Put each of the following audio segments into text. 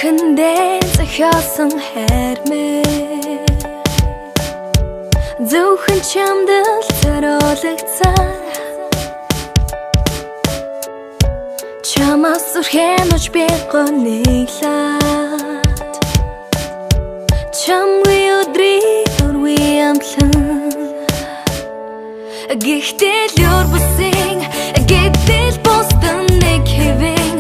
Эхэндээ зохиосон хайр мэ зөвхөн чамд л зориулагдсан чамаас зүрхэнөж би гонёглаад чамгүй өдрийг өрвий амтлан гэхдээ л юр бүсийн гэтэл бусдан нэг хэвэн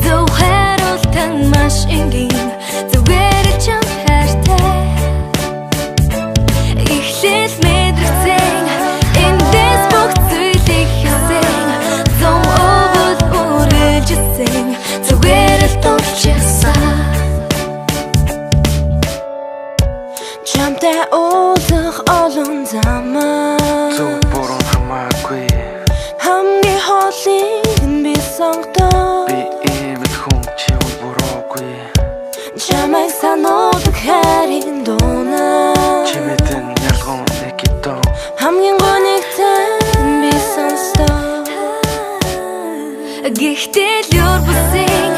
зөв хариултан маш энгийн зүгээр л чам хайртай эхлэл мэдрэгцэн эндээс бүх зүйлийг хийсэн зом өвөл үргэлжсэн зүгээр л дурчсан чамтай уулзах олон замаа хамгийн хоолыг би сонгодог би имэд хүн чи буруугүй чамайг сануудаг хайрын дуунаа чимэдэн ялгон нэкитон хамгийн гонигтай би сонсдог гэхдээ л юр бүсийн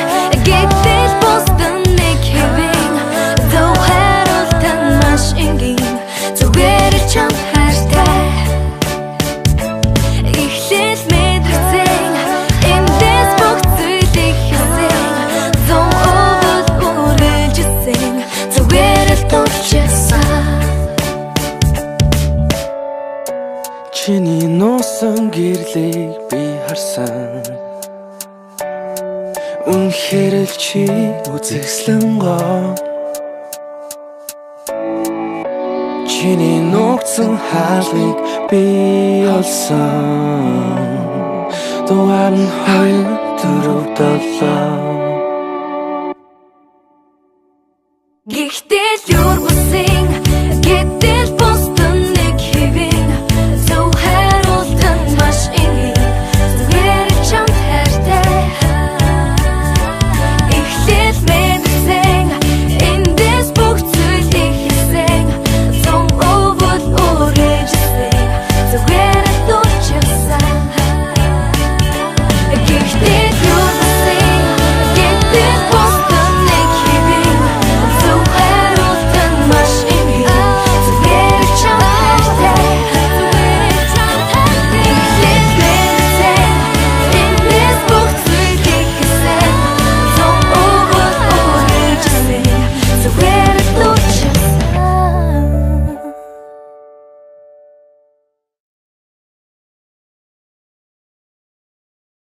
гэтэл бусдан нэг хэвэн зөв хариултан маш энгийн зүгээр л чам хайртай эхлэл мэдрэгцэн эндээс бүх зүйлийг хийсэн зом өвөл үргэлжсэн зүгээр л дурчсан чиний нуусан гэрлийг би харсан үнэхээр л чи үзэсгэлэн гоо чиний нуугдсан хаалгыг би олсон дугаар нь 2 4 7 гэхдээ л юр бүсийн